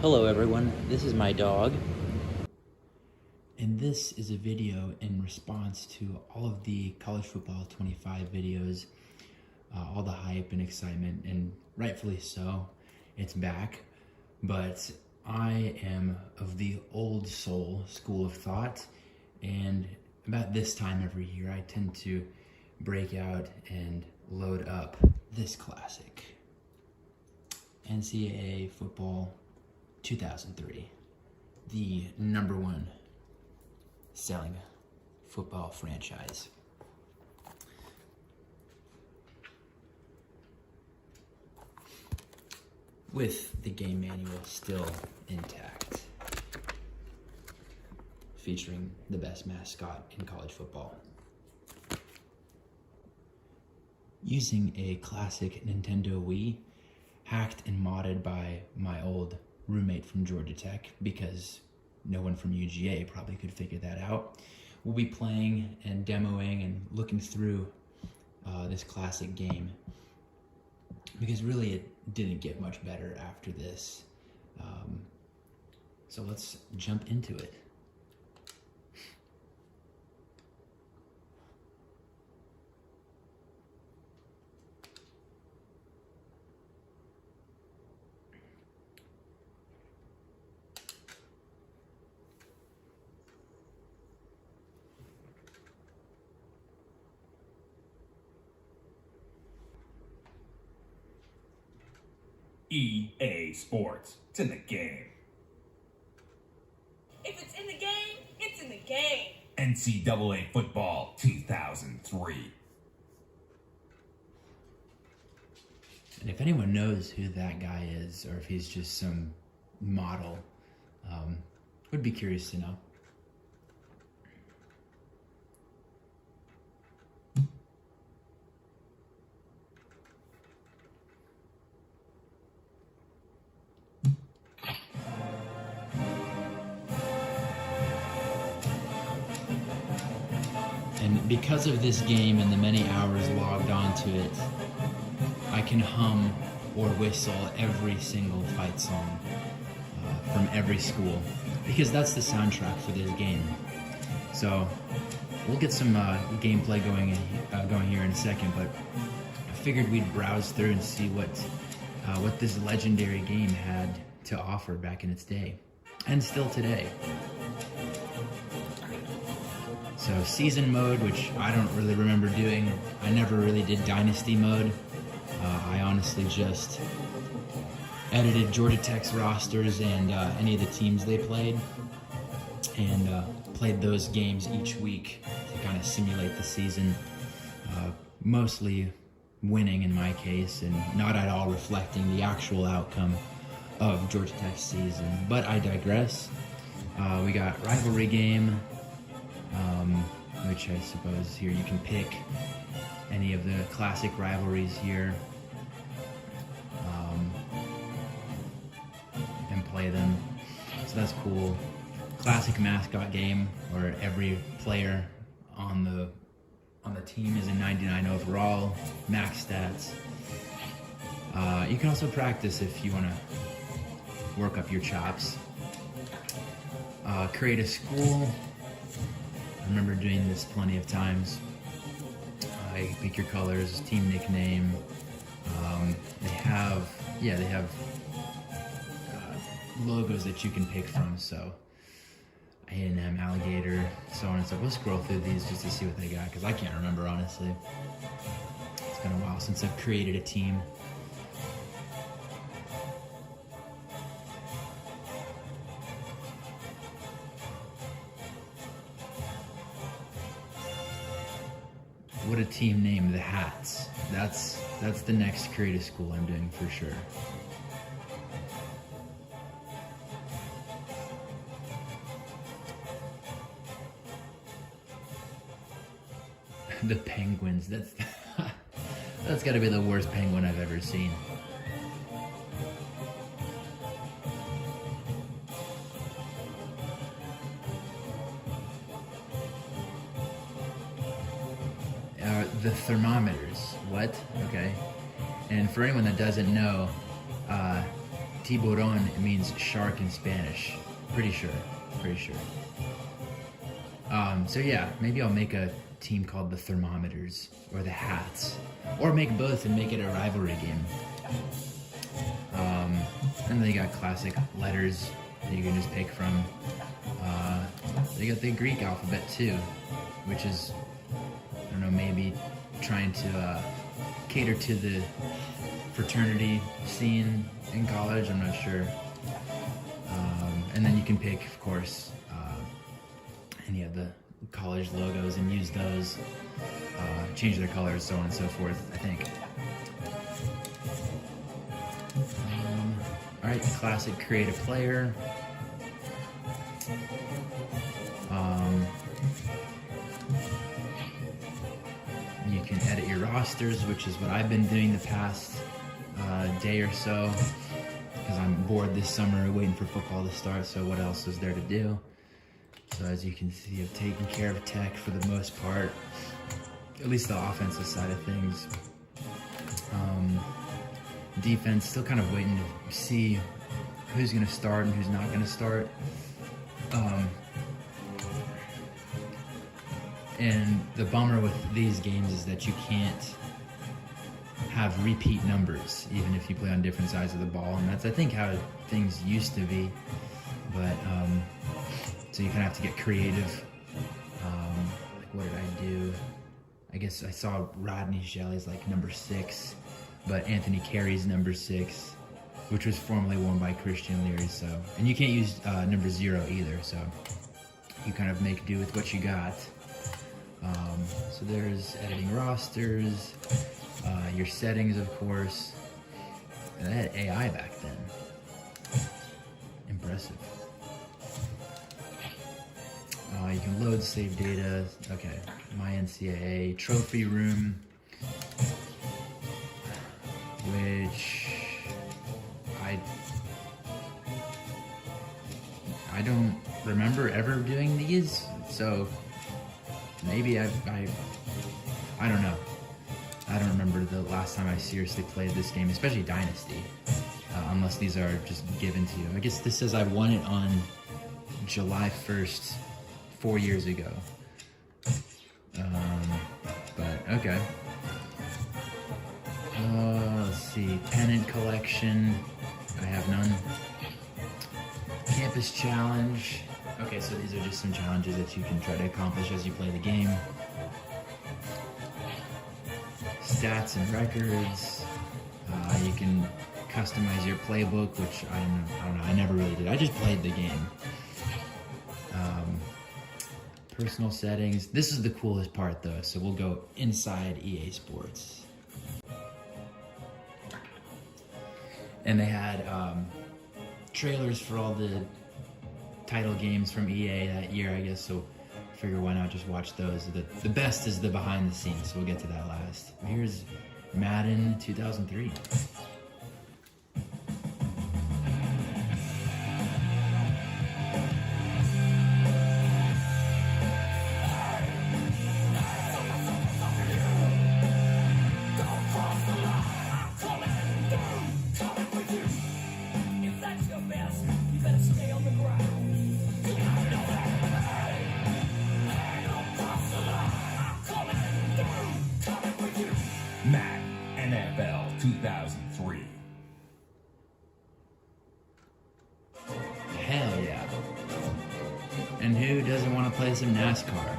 Hello everyone, this is my dog. And this is a video in response to all of the College Football 25 videos, all the hype and excitement, and rightfully so, it's back. But I am of the old soul school of thought, and about this time every year I tend to break out and load up this classic, NCAA Football 2003, the #1 selling football franchise. With the game manual still intact, featuring the best mascot in college football. Using a classic Nintendo Wii, hacked and modded by my old roommate from Georgia Tech, because no one from UGA probably could figure that out. We'll be playing and demoing and looking through this classic game, because really it didn't get much better after this. So let's jump into it. EA Sports. It's in the game. If it's in the game, it's in the game. NCAA Football 2003. And if anyone knows who that guy is, or if he's just some model, would be curious to know. And because of this game and the many hours logged onto it, I can hum or whistle every single fight song from every school, because that's the soundtrack for this game. So we'll get some gameplay going here in a second, but I figured we'd browse through and see what this legendary game had to offer back in its day, and still today. So season mode, which I don't really remember doing. I never really did dynasty mode. I honestly just edited Georgia Tech's rosters and any of the teams they played, and played those games each week to kind of simulate the season. Mostly winning in my case, and not at all reflecting the actual outcome of Georgia Tech's season. But I digress. We got rivalry game, which I suppose here you can pick any of the classic rivalries here and play them, so that's cool. Classic mascot game where every player on the team is a 99 overall, max stats. You can also practice if you want to work up your chops. Create a school. I remember doing this plenty of times. You pick your colors, team nickname. They have logos that you can pick from. So A&M, Alligator, so on and so forth. We'll scroll through these just to see what they got, because I can't remember, honestly. It's been a while since I've created a team. What a team name, the Hats. That's the next creative school I'm doing for sure. The Penguins, that's gotta be the worst penguin I've ever seen. The thermometers, what? Okay. And for anyone that doesn't know, tiburon, it means shark in Spanish. Pretty sure. So yeah, maybe I'll make a team called the Thermometers or the Hats, or make both and make it a rivalry game. And they got classic letters that you can just pick from. They got the Greek alphabet too, which is, I don't know, maybe trying to cater to the fraternity scene in college. I'm not sure. And then you can pick, of course, any of the college logos and use those, change their colors, so on and so forth, I think. Alright, classic create a player. You can edit your rosters, which is what I've been doing the past day or so, because I'm bored this summer waiting for football to start, so what else is there to do? So as you can see, I've taken care of tech for the most part, at least the offensive side of things. Defense, still kind of waiting to see who's going to start and who's not going to start. And the bummer with these games is that you can't have repeat numbers, even if you play on different sides of the ball. And that's, I think, how things used to be. But, so you kind of have to get creative. Like, what did I do? I guess I saw Rodney Shelley's like number 6, but Anthony Carey's number 6, which was formerly worn by Christian Leary. So, and you can't use number 0 either. So you kind of make do with what you got. So there's editing rosters, your settings, of course. And I had AI back then. Impressive. You can load save data. Okay, my NCAA trophy room, which I don't remember ever doing these. So maybe I don't know. I don't remember the last time I seriously played this game, especially Dynasty, unless these are just given to you. I guess this says I won it on July 1st, 4 years ago. But okay. Let's see, pennant collection. I have none. Campus challenge. Okay, so these are just some challenges that you can try to accomplish as you play the game. Stats and records. You can customize your playbook, which I don't know. I never really did. I just played the game. Personal settings. This is the coolest part, though. So we'll go inside EA Sports. And they had trailers for all the title games from EA that year, I guess, so I figure why not just watch those. The best is the behind the scenes, so we'll get to that last. Here's Madden 2003. Madden NFL 2003. Hell yeah. And who doesn't want to play some NASCAR?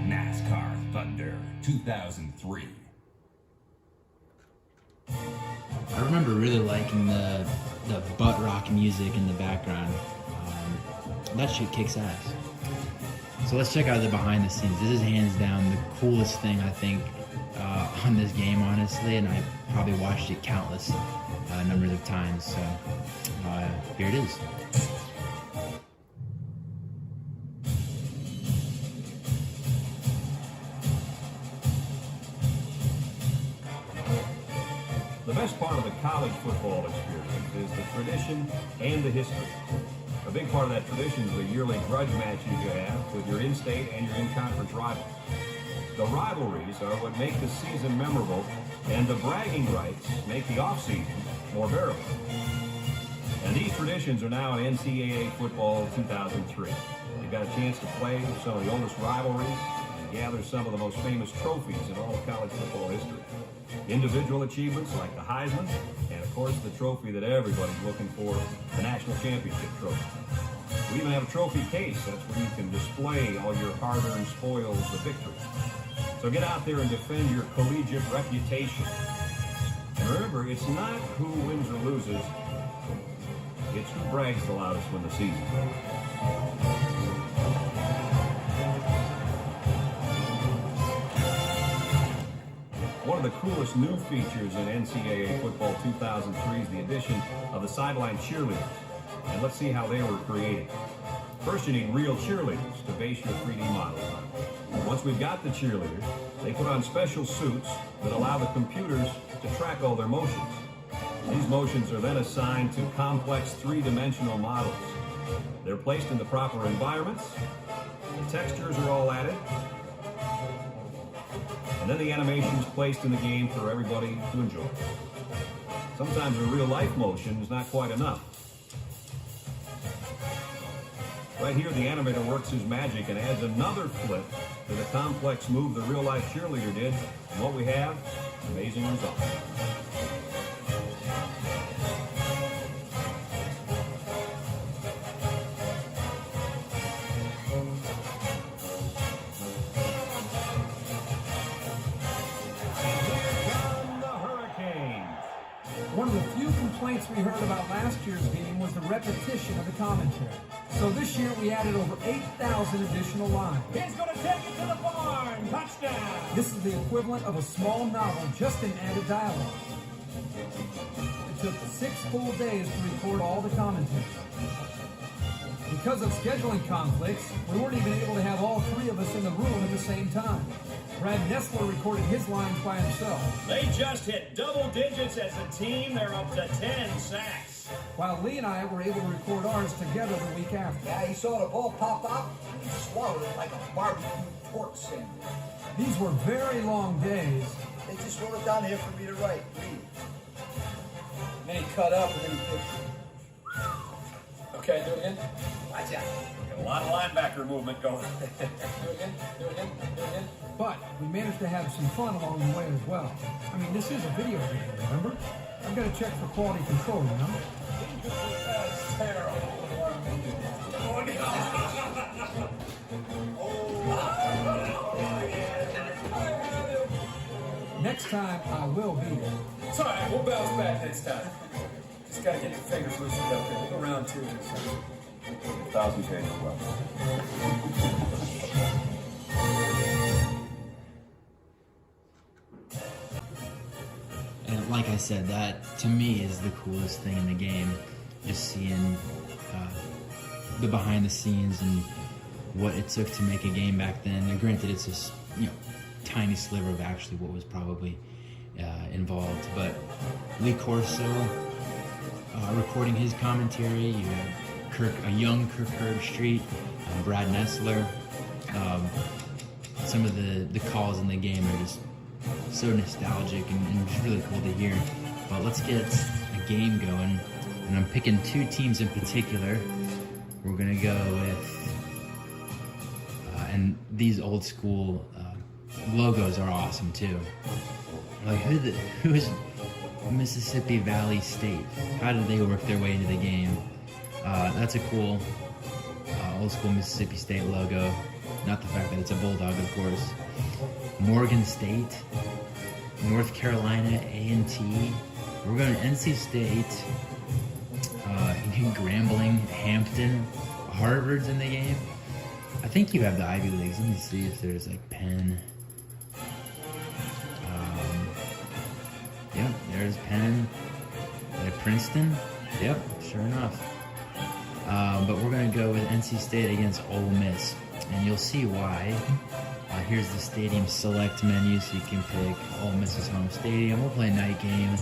NASCAR Thunder 2003. I remember really liking the butt rock music in the background. That shit kicks ass. So let's check out the behind the scenes. This is hands down the coolest thing I think on this game, honestly, and I probably watched it countless numbers of times. So here it is. best part of the college football experience is the tradition and the history. A big part of that tradition is the yearly grudge matches you have with your in-state and your in-conference rivals. The rivalries are what make the season memorable, and the bragging rights make the offseason more bearable. And these traditions are now in NCAA Football 2003. You've got a chance to play some of the oldest rivalries and gather some of the most famous trophies in all of college football history. Individual achievements like the Heisman, and of course the trophy that everybody's looking for, the National Championship Trophy. We even have a trophy case. That's where you can display all your hard-earned spoils of victory. So get out there and defend your collegiate reputation. And remember, it's not who wins or loses, it's who brags the loudest when the season. One of the coolest new features in NCAA Football 2003 is the addition of the sideline cheerleaders. And let's see how they were created. First, you need real cheerleaders to base your 3D models on. Once we've got the cheerleaders, they put on special suits that allow the computers to track all their motions. These motions are then assigned to complex three-dimensional models. They're placed in the proper environments, the textures are all added, and then the animation is placed in the game for everybody to enjoy. Sometimes a real-life motion is not quite enough. Right here, the animator works his magic and adds another flip to the complex move the real-life cheerleader did. And what we have, amazing results. One of the few complaints we heard about last year's game was the repetition of the commentary. So this year we added over 8,000 additional lines. He's going to take it to the barn. Touchdown. This is the equivalent of a small novel just in added dialogue. It took 6 full days to record all the commentary. Because of scheduling conflicts, we weren't even able to have all 3 of us in the room at the same time. Brad Nessler recorded his lines by himself. They just hit double digits as a team. They're up to 10 sacks. While Lee and I were able to record ours together the week after. Yeah, he saw the ball pop up and he swallowed it like a barbecue pork sandwich. These were very long days. They just wrote it down here for me to write. Read. And then he cut up and then he pitched. Okay, do it again. Watch out. Got a lot of linebacker movement going. Do it again. Do it again. Do it again. But we managed to have some fun along the way as well. I mean, this is a video game, remember? I've got to check for quality control, you know? That's terrible. Next time, I will be there. It's all right. We'll bounce back next time. Just got to get the fingers loosened up here. We'll go round 2 this time. 1,000 pages left. And like I said, that to me is the coolest thing in the game. Just seeing the behind the scenes and what it took to make a game back then. And granted, it's just tiny sliver of actually what was probably involved. But Lee Corso recording his commentary. You had a young Kirk Herbstreit, Brad Nessler. Some of the calls in the game are just so nostalgic and just really cool to hear. But let's get a game going, and I'm picking 2 teams in particular. We're gonna go with, and these old school logos are awesome too. Like who is Mississippi Valley State? How did they work their way into the game? That's a cool old school Mississippi State logo. Not the fact that it's a bulldog, of course. Morgan State, North Carolina A&T. We're going to NC State, Grambling, Hampton, Harvard's in the game. I think you have the Ivy Leagues. Let me see if there's like Penn. Yep, there's Penn. Princeton. Yep, sure enough. But we're going to go with NC State against Ole Miss, and you'll see why. Here's the stadium select menu, so you can pick Ole Miss's home stadium. We'll play a night game.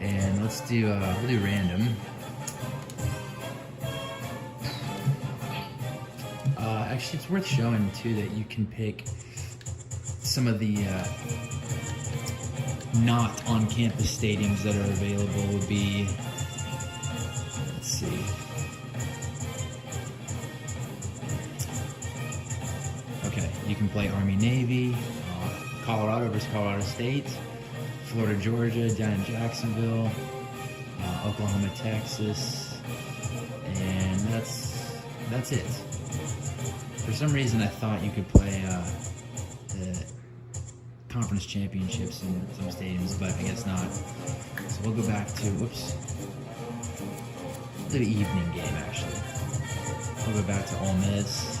And let's do we'll do random. Actually, it's worth showing too that you can pick some of the not on-campus stadiums that are available. Would be, let's see. Okay, you can play Army-Navy, Colorado versus Colorado State, Florida, Georgia, down in Jacksonville, Oklahoma, Texas, and that's it. For some reason, I thought you could play the conference championships in some stadiums, but I guess not. So we'll go back to, whoops, the evening game actually. We'll go back to Ole Miss.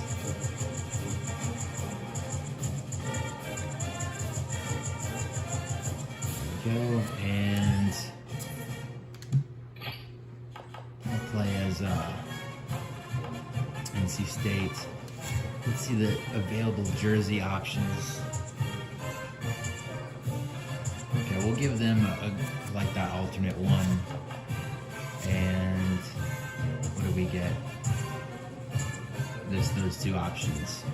Go and I'll play as NC State. Let's see the available jersey options. Okay, we'll give them like that alternate one. And what do we get? Those two options.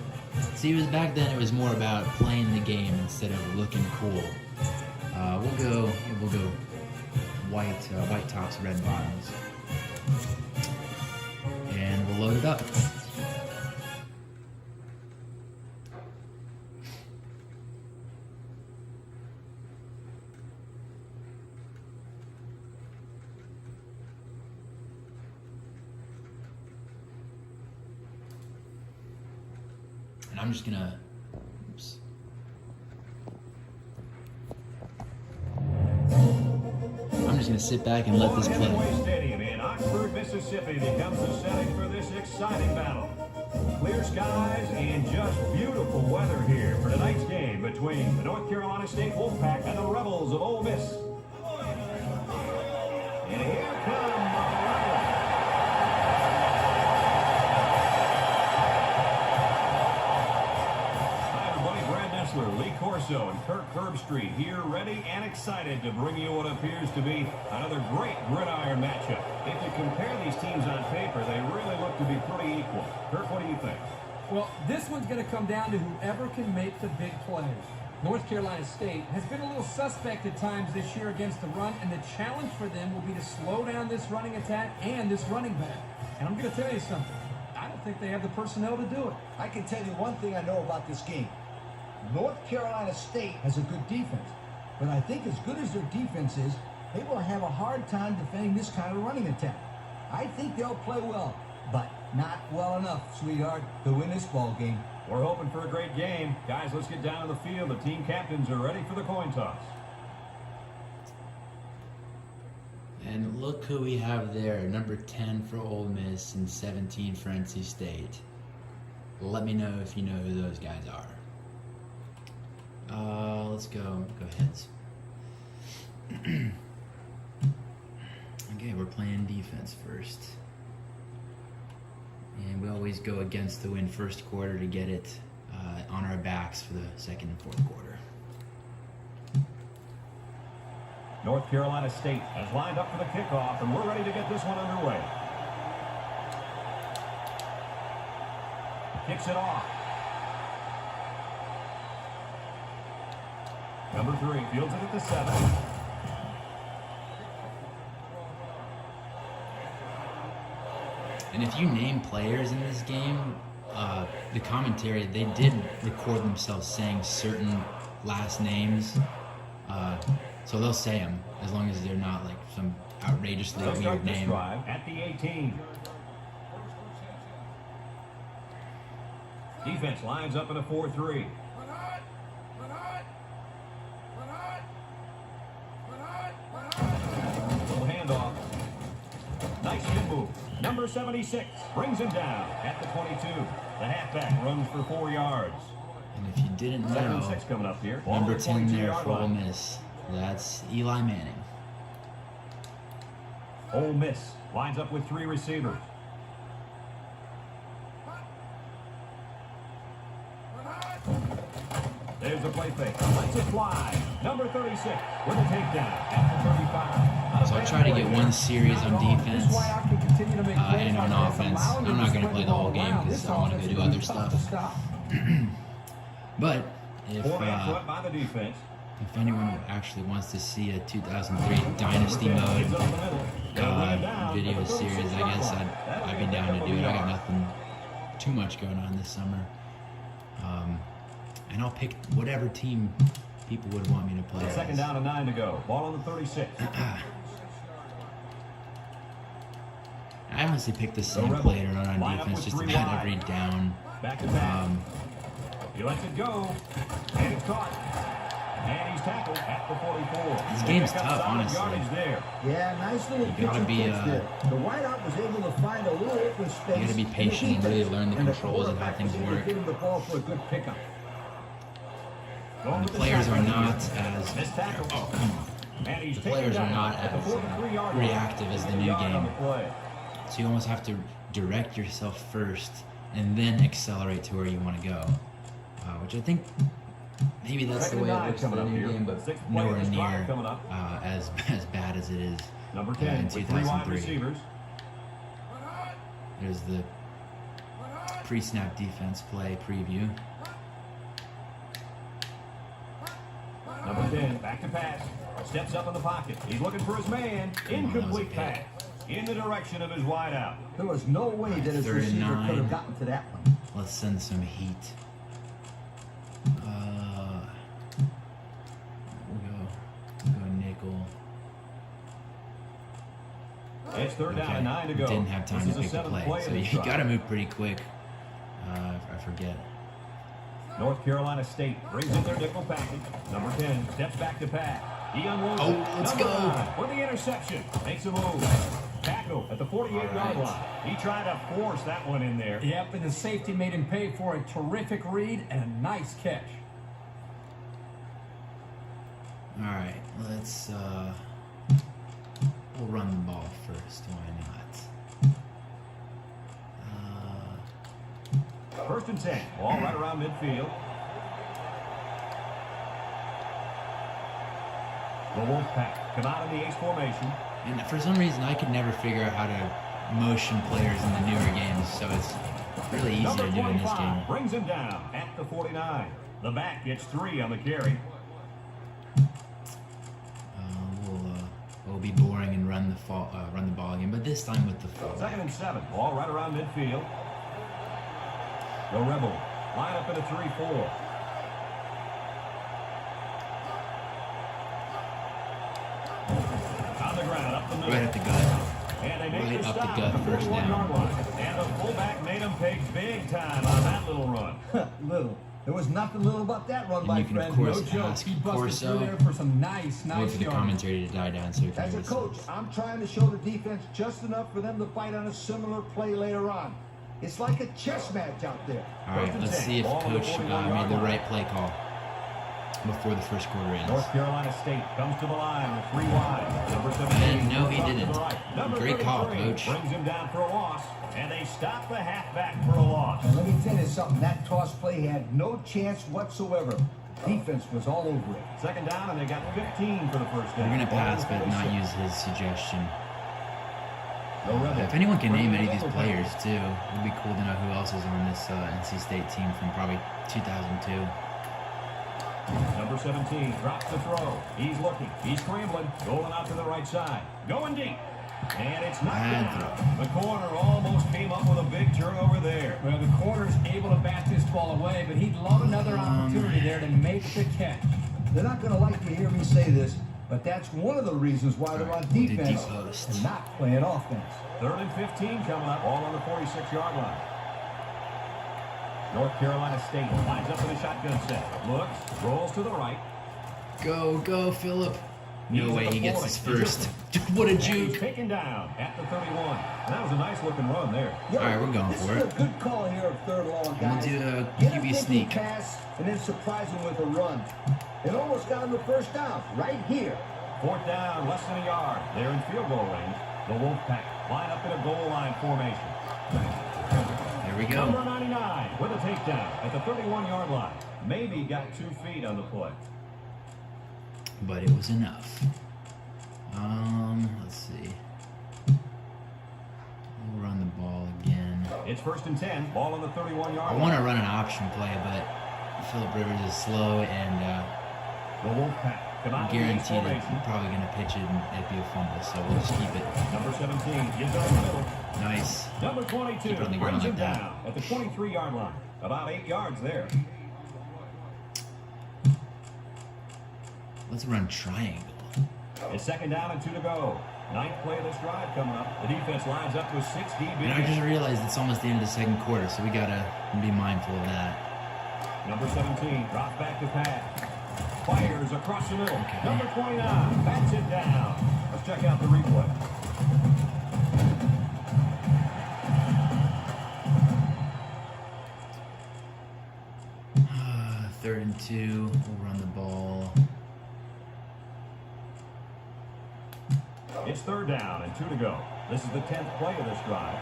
See, it was back then. It was more about playing the game instead of looking cool. We'll go white tops, red bottoms, and we'll load it up. And I'm just gonna, oops. I'm just gonna sit back and let this play. NCAA Stadium in Oxford, Mississippi becomes the setting for this exciting battle. Clear skies and just beautiful weather here for tonight's game between the North Carolina State Wolfpack and the Rebels of Ole Miss. And here come the Rebels. Hi everybody, Brad Nessler, Lee Corso, and Kirk Herbstreit here, ready and excited to bring you what appears to be another great gridiron matchup. If you compare these teams on paper, they really look to be pretty equal. Kirk, what do you think? Well, this one's going to come down to whoever can make the big plays. North Carolina State has been a little suspect at times this year against the run, and the challenge for them will be to slow down this running attack and this running back. And I'm going to tell you something. I don't think they have the personnel to do it. I can tell you one thing I know about this game. North Carolina State has a good defense, but I think as good as their defense is, they will have a hard time defending this kind of running attack. I think they'll play well, but not well enough, sweetheart, to win this ball game. We're hoping for a great game. Guys, let's get down to the field. The team captains are ready for the coin toss. And look who we have there. Number 10 for Ole Miss and 17 for NC State. Let me know if you know who those guys are. Let's go heads. Okay, we're playing defense first. And we always go against the wind first quarter to get it on our backs for the second and fourth quarter. North Carolina State has lined up for the kickoff, and we're ready to get this one underway. Kicks it off. Number 3 fields it at the 7. And if you name players in this game, the commentary, they did record themselves saying certain last names. So they'll say them as long as they're not like some outrageously They'll start weird this name. drive at the 18. Defense lines up in a 4-3. Little handoff. Nice spin move. Number 76 brings him down at the 22. The halfback runs for 4 yards. And if you didn't Second and know, 6 coming up here. number 10 there 22-yard for Ole line. Miss, that's Eli Manning. Ole Miss lines up with 3 receivers. There's a play fake. Lets it fly. Number 36 with a takedown at the 35. So I'll try to get one series on defense and on offense. I'm not going to play the whole game because I want to go do other stuff. But if anyone actually wants to see a 2003 Dynasty mode video series, I guess I'd be down to do it. I got nothing too much going on this summer. And I'll pick whatever team people would want me to play. Second down and 9 to go. Ball on the 36. I honestly picked the same play to run on defense just about every down. Back to back. He lets it go. And it's caught. And he's tackled at the 44. This game's tough, honestly. Yeah, nice little You gotta be, there. The wideout was able to find a little open space. You gotta be patient and really learn the controls of how things work. Give him the ball for a good pickup. And the players are not as the players are not as reactive as the new game. So you almost have to direct yourself first and then accelerate to where you want to go. Which I think maybe that's the way it looks in the new game, but nowhere near as bad as it is in 2003. There's the pre-snap defense play preview. Number 10, back to pass. Steps up in the pocket. He's looking for his man. Incomplete pass. In the direction of his wideout. There was no way that his receiver could have gotten to that one. Let's send some heat. We'll go nickel. It's third down and 9 to go. Didn't have time to pick the play, so you got to move pretty quick. I forget. North Carolina State brings in their nickel package. Number 10 steps back to pass. He unloads it. Let's go. For the interception. Makes a move. Tackle at the 48-yard line. He tried to force that one in there. Yep, and the safety made him pay for a terrific read and a nice catch. All right, let's we'll run the ball first. Why not? First and 10. Ball right around midfield. The Wolfpack come out in the H formation. And for some reason, I could never figure out how to motion players in the newer games, so it's really easy to do in this game. Brings him down at the 49. The back gets 3 on the carry. We'll be boring and run the ball again, but this time with the fullback. Second and 7. Ball right around midfield. The Rebels line up in a 3-4. On the ground, up the middle. Right at the gut. And they make Right up the stop gut, at the first 41-yard down. line. And the fullback made him pay big time on that little run. Little. There was nothing little about that run, my And you can, friend. of course, No joke. ask He busted through Corso. there for some nice Wait for the yards. commentary to die down so we can As a hear coach, I'm trying to show the defense just enough for them to fight on a similar play later on. It's like a chess match out there. All right, let's see if Coach made the right play call before the first quarter ends. North Carolina State comes to the line with 3 wide. Number 17. No, he didn't. Great call, Coach. Brings him down for a loss, and they stop the halfback for a loss. And let me tell you something, that toss play had no chance whatsoever. Defense was all over it. Second down, and they got 15 for the first down. We're going to pass, but not use his suggestion. The Rebels If anyone can name any of these players, too, it would be cool to know who else is on this NC State team from probably 2002. Number 17 drops the throw. He's looking. He's scrambling. Rolling out to the right side. Going deep. And it's not down. The corner almost came up with a big turnover there. Well, the corner's able to bat this ball away, but he'd love another opportunity there to make the catch. They're not going to like to hear me say this, but that's one of the reasons why they're on defense and not playing offense. 3rd and 15 coming up, all on the 46-yard line. North Carolina State lines up in a shotgun set. Looks, rolls to the right. Go, Phillip. No way he gets his first. What a And he's juke. taken down at the 31. And that was a nice looking run there. Yo, All right, we're going for This it. is a good call here of 3rd long, guys. We'll do a Get a QB thinking sneak. pass and then surprise him with a run. It almost got him the first down right here. 4th down, less than a yard. They're in field goal range. The Wolfpack line up in a goal line formation. There we Number go. 99 with a takedown at the 31-yard line. Maybe got 2 feet on the play. But it was enough. Let's see. We'll run the ball again. It's 1st and 10. Ball on the 31-yard I line. want to run an option play, but Philip Rivers is slow, and The Wolfpack. I'm guaranteed that he's probably going to pitch it and it'd be a fumble, so we'll just keep it. Number 17 gives up the middle. Nice. Number 22 Keep it on the ground brings him like that. down at the 23-yard line. About 8 yards there. Let's run triangle. It's 2nd down and 2 to go. 9th play of this drive coming up. The defense lines up to a 6 deep. And I just realized it's almost the end of the second quarter, so we got to be mindful of that. Number 17 drops back to pass. Fires across the middle. Okay. Number 29 bats it down. Let's check out the replay. Third and 2. We'll run the ball. It's 3rd down and 2 to go. This is the 10th play of this drive.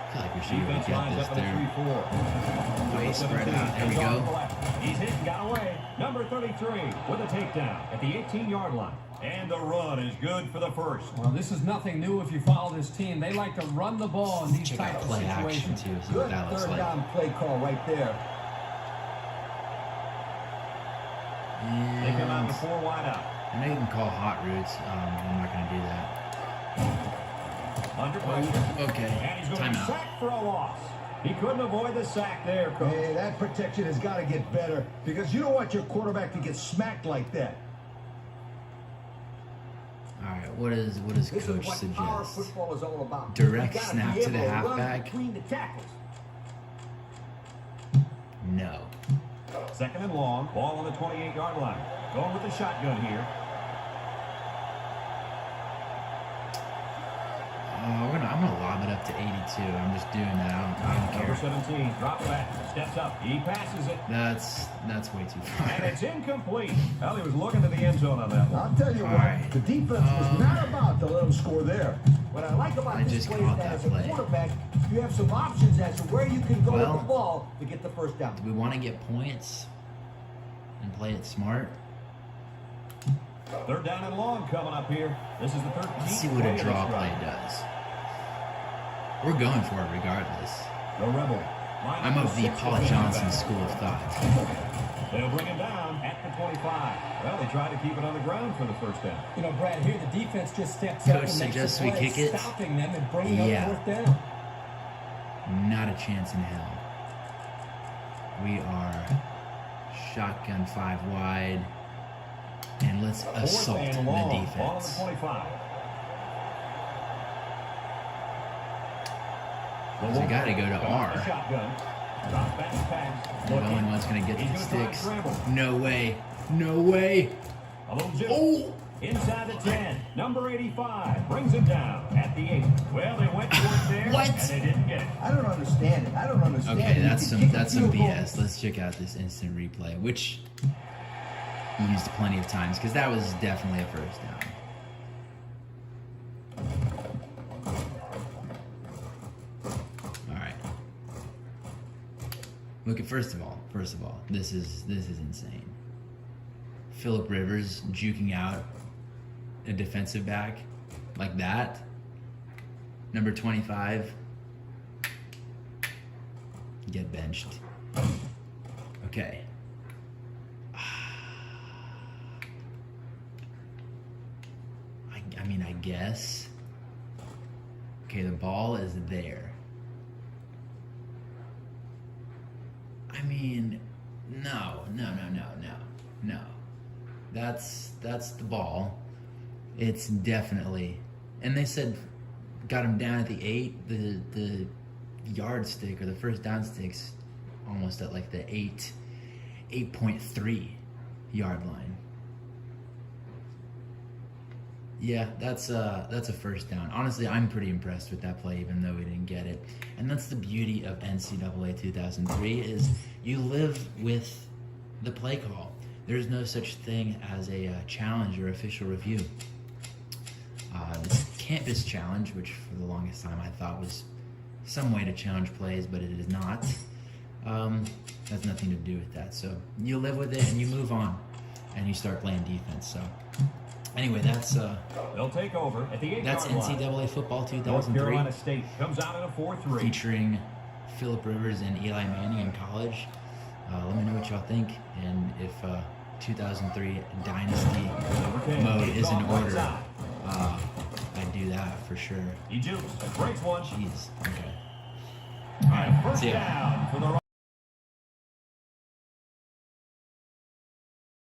I feel like we should be able Defense to get lines this up in a through. 3-4. Way spread out. There we He's on go. the left. He's hit and got away. Number 33 with a takedown at the 18-yard line. And the run is good for the first. Well, this is nothing new if you follow this team. They like to run the ball in these Check out types of play action, situations. too. See what Good that looks third like. down play call right there. They come out And to 4 wide out. I know you can call hot routes. I'm not going to do that. Under pressure. Okay. And he's going to be Timeout. sacked for a loss. He couldn't avoid the sack there, Coach. Hey, that protection has got to get better because you don't want your quarterback to get smacked like that. All right. What does This coach is what our suggest? football is all about. Direct You gotta snap be to the able run halfback? between the tackles. No. 2nd and long. Ball on the 28-yard line. Going with the shotgun here. I'm gonna lob it up to 82. I'm just doing that. I don't Number care. 17 drops back. Steps up. He passes it. That's way too far. And it's incomplete. Well, he was looking to the end zone on that one. I'll tell you All what, right. the defense was not about to let them score there. What I like about I this just play is caught that that as a play. quarterback, you have some options as to where you can go Well, with the ball to get the first down. Do we want to get points and play it smart? 3rd down and long coming up here. This is the 13th. Let's see what play a of this draw drive. play does. We're going for it regardless. The Rebel. I'm of the Paul Johnson school of thought. They'll bring him down at the 25. Well, they tried to keep it on the ground for the first down. You know, Brad, here the defense just steps Coach up and makes suggests the we play, kick it? stopping them and bringing Yeah. up 4th down. Not a chance in hell. We are shotgun 5 wide. And let's 4th assault and the long. Ball on the defense. 25. So we got to go to The R. shotgun. Drop back pass. The only one's going to get He's to the gonna try and sticks. scramble. No way. No way. A little jump. Oh! Inside the 10. Number 85 brings it down at the 8. Well, they went for it there. What? And they didn't get it. I don't understand it. I don't understand Okay, it. You that's can kick a some field goal. BS. Let's check out this instant replay, which you used plenty of times because that was definitely a first down. All right. Look at first of all, this is insane. Philip Rivers juking out a defensive back like that. Number 25. Get benched. Okay. I mean, I guess. Okay, the ball is there. I mean, no. That's the ball. It's definitely, and they said got him down at the 8. The yardstick or the first down stick's almost at like the 8.3 yard line. Yeah, that's a first down. Honestly, I'm pretty impressed with that play, even though we didn't get it. And that's the beauty of NCAA 2003 is you live with the play call. There's no such thing as a challenge or official review. This campus challenge, which for the longest time I thought was some way to challenge plays, but it is not. Has nothing to do with that. So you live with it and you move on. and you start playing defense. So anyway, that's They'll take over at the 8-yard that's line. NCAA Football North 2003, Carolina State comes out in a 4-3. featuring Phillip Rivers and Eli Manning in college. Let me know what y'all think, and if 2003 Dynasty mode is in order, I'd do that for sure. He jukes, breaks one. Jeez. Okay. And first See ya. down for the